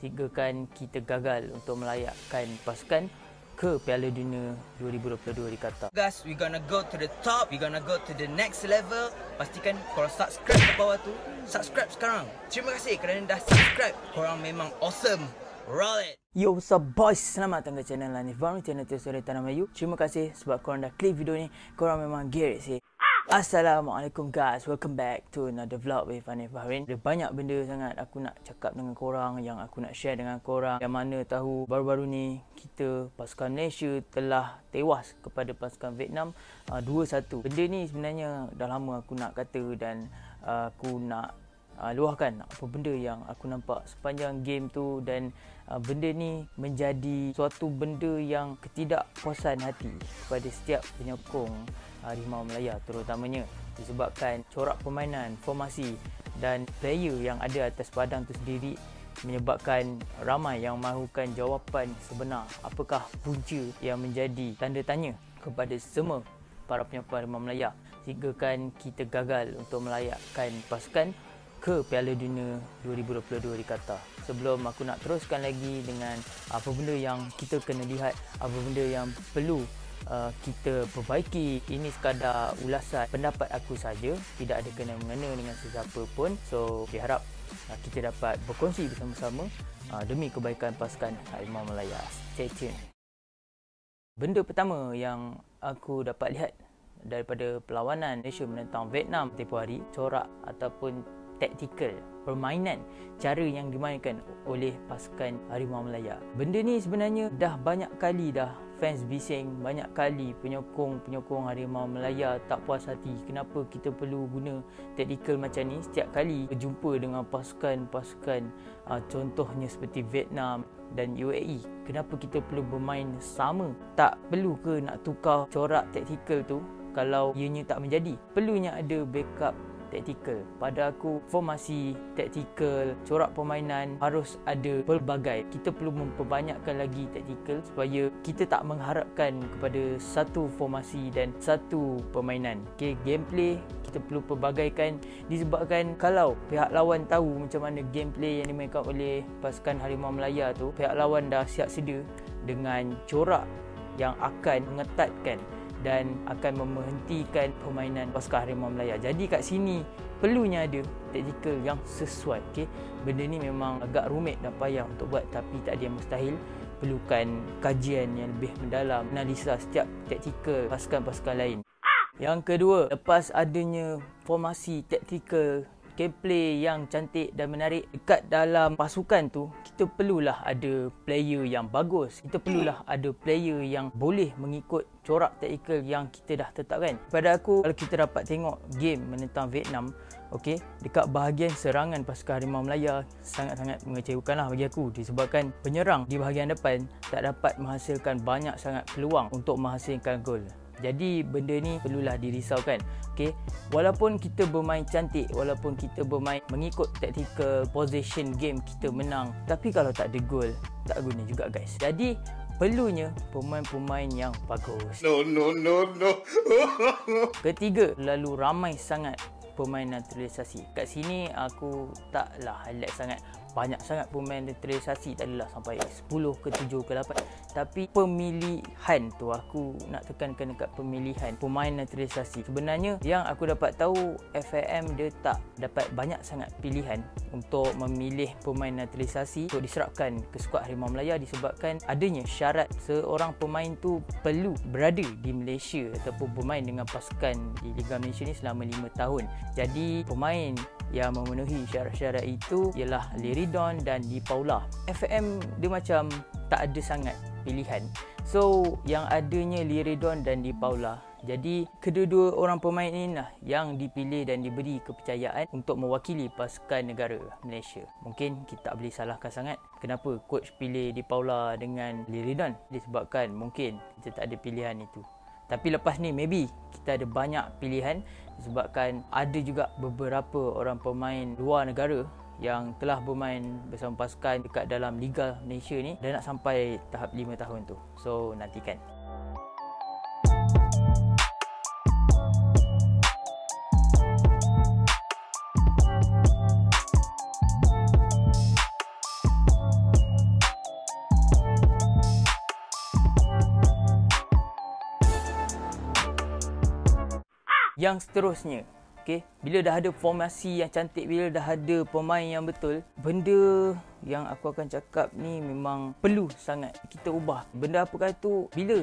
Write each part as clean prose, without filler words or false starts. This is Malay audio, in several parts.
sehingga kan kita gagal untuk melayakkan pasukan ke Piala Dunia 2022 di Qatar. Guys, we gonna go to the top, we gonna go to the next level. Pastikan korang subscribe ke bawah tu. Subscribe sekarang. Terima kasih kerana dah subscribe. Korang memang awesome. Roll it. Yo, what's up boys? Selamat datang ke channel Lanif Baru, channel Tersore Tanah Melayu. Terima kasih sebab korang dah klik video ni. Korang memang gerik sih. Assalamualaikum guys, welcome back to another vlog with Hanif Bahrain. Ada banyak benda sangat aku nak cakap dengan korang, yang aku nak share dengan korang. Yang mana tahu baru-baru ni kita pasukan Malaysia telah tewas kepada pasukan Vietnam 2-1. Benda ni sebenarnya dah lama aku nak kata dan aku nak luahkan apa benda yang aku nampak sepanjang game tu, dan benda ni menjadi suatu benda yang ketidakpuasan hati kepada setiap penyokong Harimau Melaya, terutamanya disebabkan corak permainan, formasi dan player yang ada atas padang tu sendiri menyebabkan ramai yang mahukan jawapan sebenar. Apakah punca yang menjadi tanda tanya kepada semua para penyokong Harimau Melaya sehingga kan kita gagal untuk melayakkan pasukan ke Piala Dunia 2022 di Qatar. Sebelum aku nak teruskan lagi dengan apa benda yang kita kena lihat, apa benda yang perlu kita perbaiki, ini sekadar ulasan pendapat aku saja, tidak ada kena-mengena dengan sesiapa pun. So diharap kita dapat berkongsi bersama-sama demi kebaikan pasukan Harimau Melaya. Stay tune. Benda pertama yang aku dapat lihat daripada perlawanan Malaysia menentang Vietnam tempoh hari, corak ataupun taktikal permainan, cara yang dimainkan oleh pasukan Harimau Melaya. Benda ni sebenarnya dah banyak kali dah fans bising, banyak kali penyokong Harimau Melaya tak puas hati kenapa kita perlu guna taktikal macam ni setiap kali berjumpa dengan pasukan-pasukan contohnya seperti Vietnam dan UAE. Kenapa kita perlu bermain sama? Tak perlu ke nak tukar corak taktikal tu kalau ianya tak menjadi? Perlunya ada backup taktikal. Pada aku, formasi, taktikal, corak permainan harus ada pelbagai. Kita perlu memperbanyakkan lagi taktikal supaya kita tak mengharapkan kepada satu formasi dan satu permainan. Okay, gameplay kita perlu pelbagaikan, disebabkan kalau pihak lawan tahu macam mana gameplay yang dimainkan oleh pasukan Harimau Melaya tu, pihak lawan dah siap sedia dengan corak yang akan mengetatkan dan akan menghentikan permainan pasukan Harimau Melaya. Jadi kat sini perlunya ada taktikal yang sesuai. Okay? Benda ni memang agak rumit dan payah untuk buat, tapi tak ada yang mustahil. Perlukan kajian yang lebih mendalam, analisa setiap taktikal pasukan-pasukan lain. Yang kedua, lepas adanya formasi taktikal, gameplay yang cantik dan menarik dekat dalam pasukan tu, kita perlulah ada player yang bagus. Kita perlulah ada player yang boleh mengikut corak taktikal yang kita dah tetapkan. Pada aku, kalau kita dapat tengok game menentang Vietnam, okey, dekat bahagian serangan pasukan Harimau Melaya sangat-sangat mengecewakanlah bagi aku, disebabkan penyerang di bahagian depan tak dapat menghasilkan banyak sangat peluang untuk menghasilkan gol. Jadi benda ni perlulah dirisaukan. Okay? Walaupun kita bermain cantik, walaupun kita bermain mengikut tactical possession game, kita menang, tapi kalau tak ada gol, tak guna juga guys. Jadi perlunya pemain-pemain yang bagus. No. Ketiga, lalu ramai sangat pemain naturalisasi. Kat sini aku taklah highlight sangat. Banyak sangat pemain naturalisasi, tak adalah sampai 10 ke 7 ke 8. Tapi pemilihan tu, aku nak tekankan dekat pemilihan pemain naturalisasi. Sebenarnya yang aku dapat tahu, FAM dia tak dapat banyak sangat pilihan untuk memilih pemain naturalisasi untuk diserapkan ke skuad Harimau Melaya, disebabkan adanya syarat seorang pemain tu perlu berada di Malaysia ataupun bermain dengan pasukan di Liga Malaysia ni selama 5 tahun. Jadi pemain yang memenuhi syarat-syarat itu ialah Liridon dan Di Paula. FAM dia macam tak ada sangat pilihan. So yang adanya Liridon dan Di Paula, jadi kedua-dua orang pemain ini lah yang dipilih dan diberi kepercayaan untuk mewakili pasukan negara Malaysia. Mungkin kita tak boleh salahkan sangat kenapa coach pilih Di Paula dengan Liridon, disebabkan mungkin kita tak ada pilihan itu. Tapi lepas ni maybe kita ada banyak pilihan, disebabkan ada juga beberapa orang pemain luar negara yang telah bermain bersama pasukan dekat dalam Liga Malaysia ni dan nak sampai tahap 5 tahun tu. So nantikan. Yang seterusnya, bila dah ada formasi yang cantik, bila dah ada pemain yang betul, benda yang aku akan cakap ni memang perlu sangat kita ubah. Benda apakah tu? Bila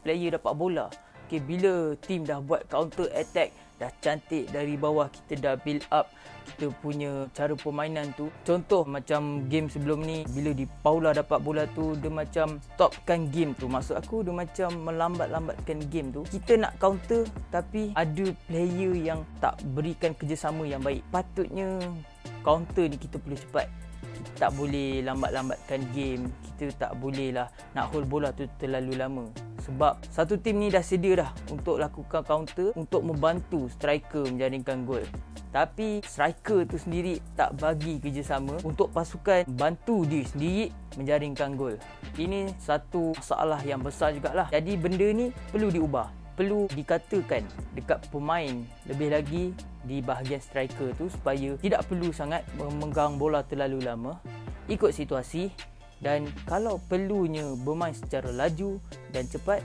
player dapat bola, bila team dah buat counter attack, dah cantik dari bawah, kita dah build up kita punya cara permainan tu. Contoh macam game sebelum ni, bila di Paula dapat bola tu, dia macam stopkan game tu. Maksud aku, dia macam melambat-lambatkan game tu. Kita nak counter tapi ada player yang tak berikan kerjasama yang baik. Patutnya counter ni kita perlu cepat. Kita tak boleh lambat-lambatkan game. Kita tak boleh lah nak hold bola tu terlalu lama. Sebab satu tim ni dah sedia dah untuk lakukan counter, untuk membantu striker menjaringkan gol. Tapi striker tu sendiri tak bagi kerjasama untuk pasukan bantu dia sendiri menjaringkan gol. Ini satu masalah yang besar jugalah. Jadi benda ni perlu diubah. Perlu dikatakan dekat pemain, lebih lagi di bahagian striker tu, supaya tidak perlu sangat memegang bola terlalu lama. Ikut situasi. Dan kalau perlunya bermain secara laju dan cepat,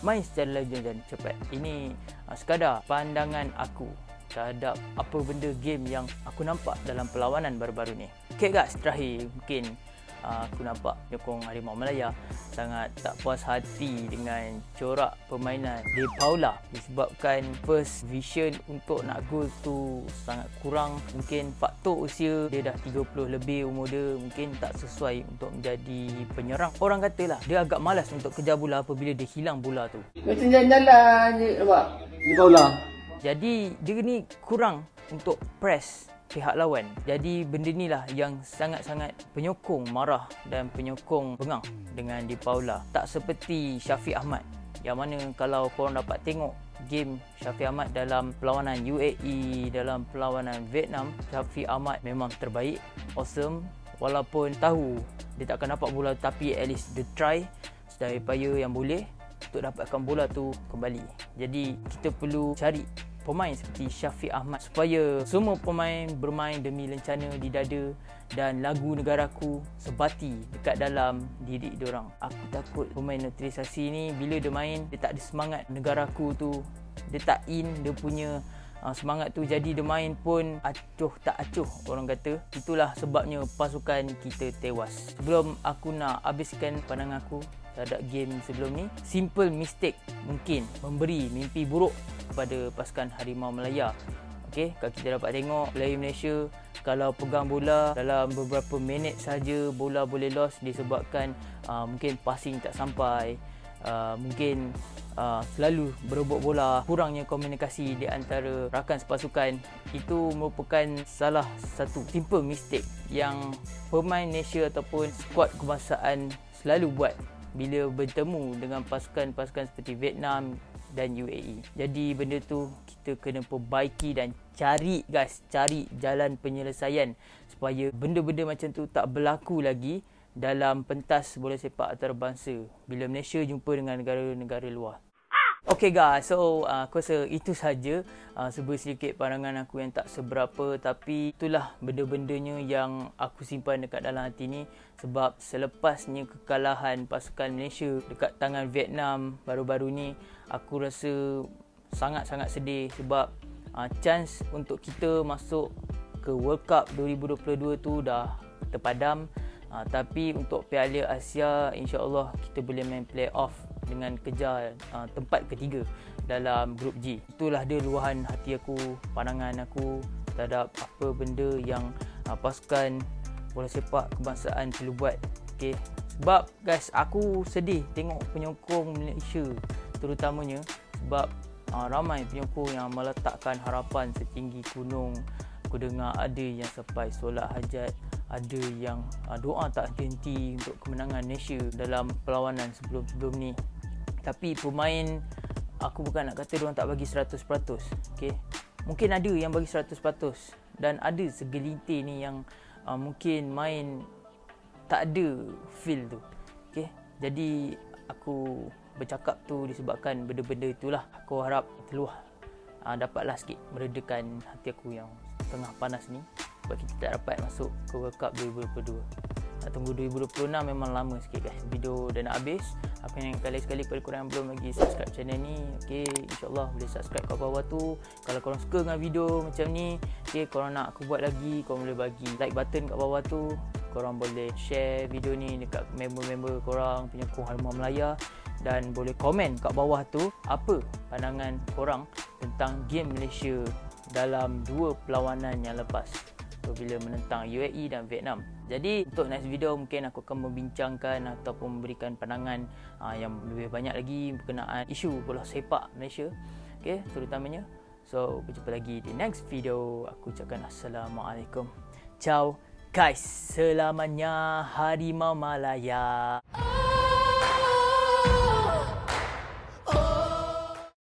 main secara laju dan cepat. Ini sekadar pandangan aku terhadap apa benda game yang aku nampak dalam perlawanan baru-baru ni. Okay guys, terakhir mungkin aku nampak penyokong Harimau Malaya sangat tak puas hati dengan corak permainan De Paula, disebabkan first vision untuk nak gol tu sangat kurang. Mungkin faktor usia, dia dah 30 lebih umur dia, mungkin tak sesuai untuk menjadi penyerang. Orang katalah dia agak malas untuk kejar bola apabila dia hilang bola tu. Macam jalan-jalan je nampak De Paula. Jadi dia ni kurang untuk press pihak lawan. Jadi benda ni lah yang sangat-sangat penyokong marah dan penyokong bengang dengan De Paula. Tak seperti Syafiq Ahmad, yang mana kalau korang dapat tengok game Syafiq Ahmad dalam perlawanan UAE, dalam perlawanan Vietnam, Syafiq Ahmad memang terbaik, awesome. Walaupun tahu dia takkan dapat bola, tapi at least dia try sedaya upaya yang boleh untuk dapatkan bola tu kembali. Jadi kita perlu cari pemain seperti Syafiq Ahmad supaya semua pemain bermain demi lencana di dada dan lagu negaraku sebati dekat dalam diri diorang. Aku takut pemain naturalisasi ni bila dia main, dia tak ada semangat negaraku tu, dia tak in dia punya semangat tu. Jadi dia main pun acuh tak acuh, orang kata. Itulah sebabnya pasukan kita tewas. Sebelum aku nak habiskan pandangan aku terhadap game sebelum ni, simple mistake mungkin memberi mimpi buruk kepada pasukan Harimau Malaya. Kalau kita dapat tengok player Malaysia, kalau pegang bola dalam beberapa minit saja, bola boleh lost disebabkan mungkin passing tak sampai, mungkin selalu berebut bola, kurangnya komunikasi di antara rakan sepasukan. Itu merupakan salah satu simple mistake yang pemain Malaysia ataupun skuad kebangsaan selalu buat bila bertemu dengan pasukan-pasukan seperti Vietnam dan UAE. Jadi benda tu kita kena perbaiki dan cari jalan penyelesaian supaya benda-benda macam tu tak berlaku lagi dalam pentas bola sepak antarabangsa bila Malaysia jumpa dengan negara-negara luar. Okay guys, so aku rasa itu saja sedikit pandangan aku yang tak seberapa, tapi itulah benda-bendanya yang aku simpan dekat dalam hati ni. Sebab selepasnya kekalahan pasukan Malaysia dekat tangan Vietnam baru-baru ni, aku rasa sangat-sangat sedih sebab chance untuk kita masuk ke World Cup 2022 tu dah terpadam. Tapi untuk Piala Asia, insya-Allah kita boleh main play-off dengan kejar tempat ketiga dalam grup G. Itulah dia luahan hati aku, pandangan aku terhadap apa benda yang pasukan bola sepak kebangsaan perlu buat. Sebab guys, aku sedih tengok penyokong Malaysia terutamanya, sebab ramai penyokong yang meletakkan harapan setinggi gunung. Aku dengar ada yang sampai solat hajat, ada yang doa tak henti untuk kemenangan Malaysia dalam perlawanan sebelum-sebelum ni. Tapi pemain, aku bukan nak kata diorang tak bagi 100%. Mungkin ada yang bagi 100% dan ada segelintir ni yang mungkin main tak ada feel tu. Jadi aku bercakap tu disebabkan benda-benda itulah. Aku harap terluah dapatlah sikit meredakan hati aku yang tengah panas ni, sebab kita tak dapat masuk ke World Cup 2022. Nak tunggu 2026 memang lama sikit guys. Video dah nak habis. Aku ingat sekali pada korang yang belum lagi subscribe channel ni, okay, insyaAllah boleh subscribe kat bawah tu. Kalau korang suka dengan video macam ni, okay, korang nak aku buat lagi, korang boleh bagi like button kat bawah tu. Korang boleh share video ni dekat member-member korang punya Halmah Melaya. Dan boleh komen kat bawah tu apa pandangan korang tentang game Malaysia dalam 2 perlawanan yang lepas bila menentang UAE dan Vietnam. Jadi untuk next video mungkin aku akan membincangkan ataupun memberikan pandangan yang lebih banyak lagi berkenaan isu bola sepak Malaysia, okay, terutamanya. So berjumpa lagi di next video. Aku ucapkan Assalamualaikum. Ciao guys, selamanya Harimau Malaya.